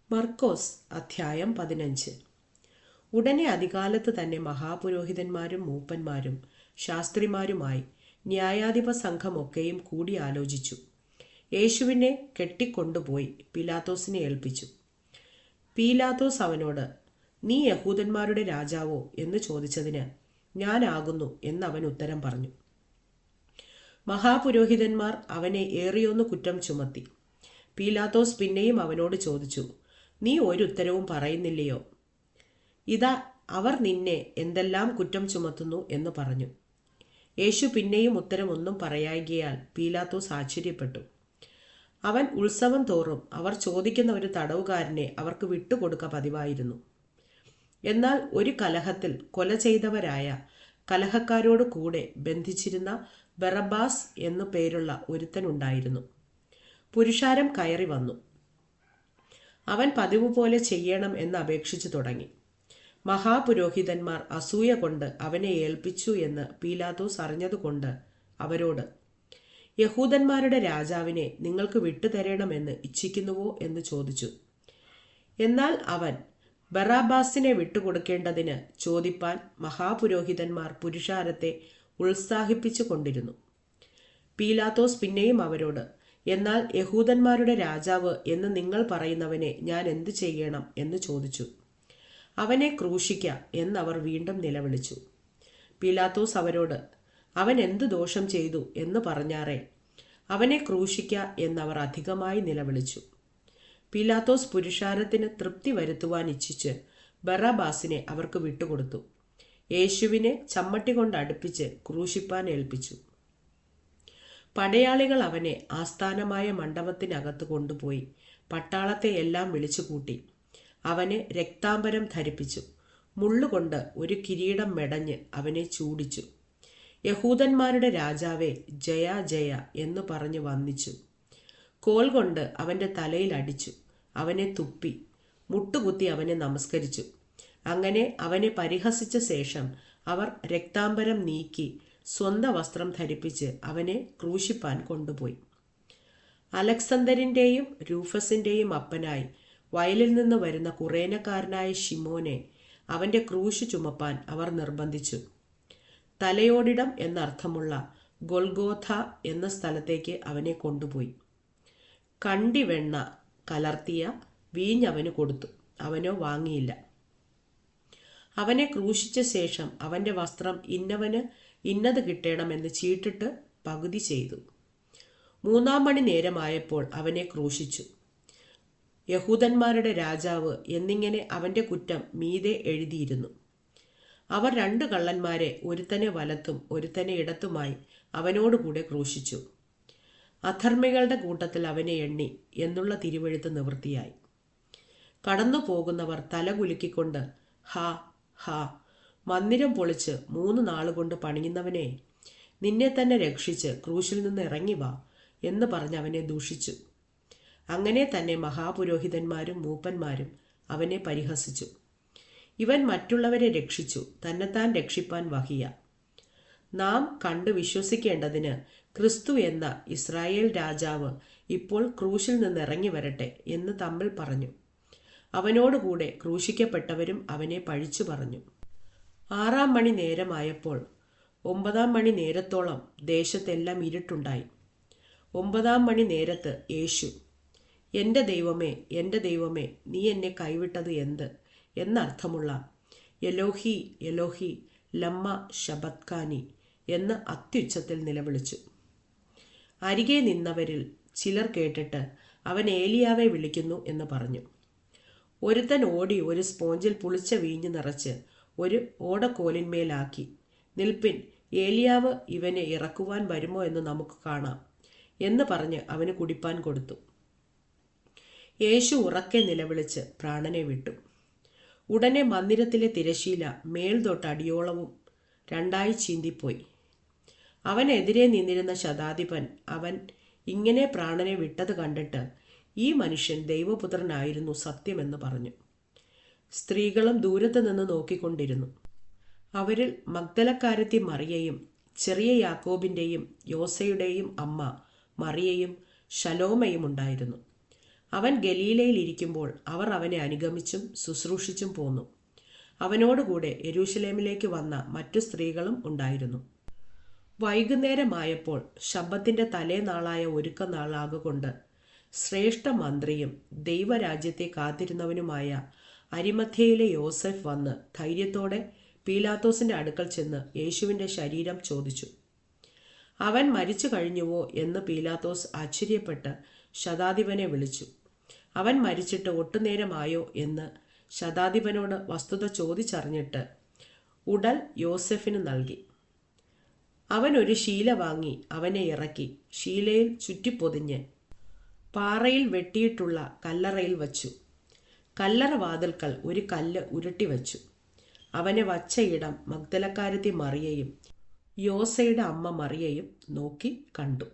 മർക്കോസ് അധ്യായം 15. ഉടനെ അതികാലത്ത് തന്നെ മഹാപുരോഹിതന്മാരും മൂപ്പന്മാരും ശാസ്ത്രിമാരുമായി ന്യായാധിപ സംഘമൊക്കെയും കൂടി ആലോചിച്ചു. യേശുവിനെ കെട്ടിക്കൊണ്ടുപോയി പീലാത്തോസിനെ ഏൽപ്പിച്ചു. പീലാത്തോസ് അവനോട്, നീ യഹൂദന്മാരുടെ രാജാവോ എന്ന് ചോദിച്ചതിന്, ഞാനാകുന്നു എന്നവൻ ഉത്തരം പറഞ്ഞു. മഹാപുരോഹിതന്മാർ അവനെ ഏറിയൊന്ന് കുറ്റം ചുമത്തി. പീലാത്തോസ് പിന്നെയും അവനോട് ചോദിച്ചു, നീ ഒരു ഉത്തരവും പറയുന്നില്ലയോ? ഇതാ, അവർ നിന്നെ എന്തെല്ലാം കുറ്റം ചുമത്തുന്നു എന്ന് പറഞ്ഞു. യേശു പിന്നെയും ഉത്തരമൊന്നും പറയായികയാൽ പീലാത്തോസ് ആശ്ചര്യപ്പെട്ടു. അവൻ ഉത്സവം തോറും അവർ ചോദിക്കുന്ന ഒരു തടവുകാരനെ അവർക്ക് വിട്ടുകൊടുക്ക പതിവായിരുന്നു. എന്നാൽ ഒരു കലഹത്തിൽ കൊല ചെയ്തവരായ കലഹക്കാരോട് കൂടെ ബന്ധിച്ചിരുന്ന ബറബ്ബാസ് എന്നു പേരുള്ള ഒരുത്തനുണ്ടായിരുന്നു. പുരുഷാരം കയറി വന്നു. അവൻ പതിവ് പോലെ ചെയ്യണം എന്ന് അപേക്ഷിച്ചു തുടങ്ങി. മഹാപുരോഹിതന്മാർ അസൂയ കൊണ്ട് അവനെ ഏൽപ്പിച്ചു എന്ന് പീലാത്തോസ് അറിഞ്ഞതുകൊണ്ട് അവരോട്, യഹൂദന്മാരുടെ രാജാവിനെ നിങ്ങൾക്ക് വിട്ടുതരണമെന്ന് ഇച്ഛിക്കുന്നുവോ എന്ന് ചോദിച്ചു. എന്നാൽ അവൻ ബറാബാസിനെ വിട്ടുകൊടുക്കേണ്ടതിന് ചോദിപ്പാൻ മഹാപുരോഹിതന്മാർ പുരുഷാരത്തെ ഉത്സാഹിപ്പിച്ചു കൊണ്ടിരുന്നു. പീലാത്തോസ് പിന്നെയും അവരോട്, എന്നാൽ യഹൂദന്മാരുടെ രാജാവ് എന്ന് നിങ്ങൾ പറയുന്നവനെ ഞാൻ എന്തു ചെയ്യണം എന്ന് ചോദിച്ചു. അവനെ ക്രൂശിക്ക എന്നവർ വീണ്ടും നിലവിളിച്ചു. പീലാത്തോസ് അവരോട്, അവൻ എന്തു ദോഷം ചെയ്തു എന്ന് പറഞ്ഞാറേ, അവനെ ക്രൂശിക്ക എന്നവർ അധികമായി നിലവിളിച്ചു. പീലാത്തോസ് പുരുഷാരത്തിന് തൃപ്തി വരുത്തുവാൻ ഇച്ഛിച്ച് ബറാബാസിനെ അവർക്ക് വിട്ടുകൊടുത്തു. യേശുവിനെ ചമ്മട്ടി കൊണ്ട് അടുപ്പിച്ച് ക്രൂശിപ്പാൻ ഏൽപ്പിച്ചു. പടയാളികൾ അവനെ ആസ്ഥാനമായ മണ്ഡപത്തിനകത്ത് കൊണ്ടുപോയി പട്ടാളത്തെ എല്ലാം വിളിച്ചു കൂട്ടി. അവനെ രക്താംബരം ധരിപ്പിച്ചു. മുള്ളുകൊണ്ട് ഒരു കിരീടം മെടഞ്ഞ് അവനെ ചൂടിച്ചു. യഹൂദന്മാരുടെ രാജാവേ, ജയ ജയ എന്ന് പറഞ്ഞ് വന്ദിച്ചു. കോൽ കൊണ്ട് അവൻ്റെ തലയിൽ അടിച്ചു. അവനെ തുപ്പി മുട്ടുകുത്തി അവനെ നമസ്കരിച്ചു. അങ്ങനെ അവനെ പരിഹസിച്ച ശേഷം അവർ രക്താംബരം നീക്കി സ്വന്തം വസ്ത്രം ധരിപ്പിച്ച് അവനെ ക്രൂശിപ്പാൻ കൊണ്ടുപോയി. അലക്സണ്ടറിൻ്റെയും രൂഫസിൻ്റെയും അപ്പനായി വയലിൽ നിന്ന് വരുന്ന കുറേനക്കാരനായ ശിമോനെ അവൻ്റെ ക്രൂശ് ചുമപ്പാൻ അവർ നിർബന്ധിച്ചു. തലയോടിടം എന്നർത്ഥമുള്ള ഗൊൽഗോഥ എന്ന സ്ഥലത്തേക്ക് അവനെ കൊണ്ടുപോയി. കണ്ടിവെണ്ണ കലർത്തിയ വീഞ്ഞവന് കൊടുത്തു. അവനോ വാങ്ങിയില്ല. അവനെ ക്രൂശിച്ച ശേഷം അവൻ്റെ വസ്ത്രം ഇന്നവന് ഇന്നത് കിട്ടണമെന്ന് ചീട്ടിട്ട് പകുതി ചെയ്തു. 3 മണി നേരമായപ്പോൾ അവനെ ക്രൂശിച്ചു. യഹൂദന്മാരുടെ രാജാവ് എന്നിങ്ങനെ അവൻ്റെ കുറ്റം മീതെ എഴുതിയിരുന്നു. അവർ 2 കള്ളന്മാരെ ഒരുത്തനെ വലത്തും ഒരുത്തനെ ഇടത്തുമായി അവനോടുകൂടെ ക്രൂശിച്ചു. അധർമ്മികളുടെ കൂട്ടത്തിൽ അവനെ എണ്ണി എന്നുള്ള തിരുവെഴുത്ത് നിവൃത്തിയായി. കടന്നു പോകുന്നവർ തല കുലുക്കിക്കൊണ്ട്, ഹാ ഹാ, മന്ദിരം പൊളിച്ച് 3 നാളുകൊണ്ട് പണിയുന്നവനെ, നിന്നെ തന്നെ രക്ഷിച്ച് ക്രൂശിൽ നിന്ന് ഇറങ്ങി വാ എന്ന് പറഞ്ഞ് അവനെ ദൂഷിച്ചു. അങ്ങനെ തന്നെ മഹാപുരോഹിതന്മാരും മൂപ്പന്മാരും അവനെ പരിഹസിച്ചു. ഇവൻ മറ്റുള്ളവരെ രക്ഷിച്ചു, തന്നെത്താൻ രക്ഷിപ്പാൻ വഹിയ. നാം കണ്ടു വിശ്വസിക്കേണ്ടതിന് ക്രിസ്തു എന്ന ഇസ്രായേൽ രാജാവ് ഇപ്പോൾ ക്രൂശിൽ നിന്ന് ഇറങ്ങി വരട്ടെ എന്ന് തമ്മിൽ പറഞ്ഞു. അവനോടുകൂടെ ക്രൂശിക്കപ്പെട്ടവരും അവനെ പഴിച്ചു പറഞ്ഞു. 6 മണി നേരമായപ്പോൾ 9 മണി നേരത്തോളം ദേശത്തെല്ലാം ഇരുട്ടുണ്ടായി. 9 മണി നേരത്ത് യേശു, എൻ്റെ ദൈവമേ, എൻ്റെ ദൈവമേ, നീ എന്നെ കൈവിട്ടത് എന്ത് എന്നർത്ഥമുള്ള എലോഹി എലോഹി ലമ്മ ശബത്കാനി എന്ന് അത്യുച്ചത്തിൽ നിലവിളിച്ചു. അരികെ നിന്നവരിൽ ചിലർ കേട്ടിട്ട് അവൻ ഏലിയാവെ വിളിക്കുന്നു എന്ന് പറഞ്ഞു. ഒരുത്തൻ ഓടി ഒരു സ്പോഞ്ചിൽ പുളിച്ച വീഞ്ഞ് നിറച്ച് ഒരു ഓടക്കോലിന്മേലാക്കി, നിൽപ്പിൻ, ഏലിയാവ് ഇവനെ ഇറക്കുവാൻ വരുമോ എന്ന് നമുക്ക് കാണാം എന്ന് പറഞ്ഞ് അവന് കുടിപ്പാൻ കൊടുത്തു. യേശു ഉറക്കെ നിലവിളിച്ച് പ്രാണനെ വിട്ടു. ഉടനെ മന്ദിരത്തിലെ തിരശീല മേൽതൊട്ട് അടിയോളവും 2 ചീന്തിപ്പോയി. അവനെതിരെ നിന്നിരുന്ന ശതാധിപൻ അവൻ ഇങ്ങനെ പ്രാണനെ വിട്ടത് കണ്ടിട്ട്, ഈ മനുഷ്യൻ ദൈവപുത്രനായിരുന്നു സത്യമെന്ന് പറഞ്ഞു. സ്ത്രീകളും ദൂരത്ത് നിന്ന് നോക്കിക്കൊണ്ടിരുന്നു. അവരിൽ മഗ്ദലക്കാരത്തി മറിയയും ചെറിയ യാക്കോബിൻ്റെയും യോസയുടെയും അമ്മ മറിയയും ശലോമയും ഉണ്ടായിരുന്നു. അവൻ ഗലീലയിൽ ഇരിക്കുമ്പോൾ അവർ അവനെ അനുഗമിച്ചും ശുശ്രൂഷിച്ചും പോന്നു. അവനോടുകൂടെ യെരൂശലേമിലേക്ക് വന്ന മറ്റു സ്ത്രീകളും ഉണ്ടായിരുന്നു. വൈകുന്നേരമായപ്പോൾ ശബ്ബത്തിന്റെ തലേനാളായ ഒരുക്കനാളാകൊണ്ട് ശ്രേഷ്ഠ മന്ത്രിയും ദൈവരാജ്യത്തെ കാത്തിരുന്നവനുമായ അരിമഥ്യയിലെ യോസഫ് വന്ന് ധൈര്യത്തോടെ പീലാത്തോസിന്റെ അടുക്കൽ ചെന്ന് യേശുവിന്റെ ശരീരം ചോദിച്ചു. അവൻ മരിച്ചു കഴിഞ്ഞുവോ എന്ന് പീലാത്തോസ് ആശ്ചര്യപ്പെട്ട് ശതാധിപനെ വിളിച്ചു. അവൻ മരിച്ചിട്ട് ഒട്ടുനേരമായോ എന്ന് ശതാധിപനോട് വസ്തുത ചോദിച്ചറിഞ്ഞിട്ട് ഉടൽ യോസെഫിന് നൽകി. അവൻ ഒരു ശീല വാങ്ങി അവനെ ഇറക്കി ശീലയിൽ ചുറ്റിപ്പൊതിഞ്ഞ് പാറയിൽ വെട്ടിയിട്ടുള്ള കല്ലറയിൽ വച്ചു. കല്ലറ വാതിൽക്കൽ ഒരു കല്ല് ഉരുട്ടിവച്ചു. അവനെ വച്ച ഇടം മഗ്ദലക്കാരത്തി മറിയയും യോസയുടെ അമ്മ മറിയയും നോക്കി കണ്ടു.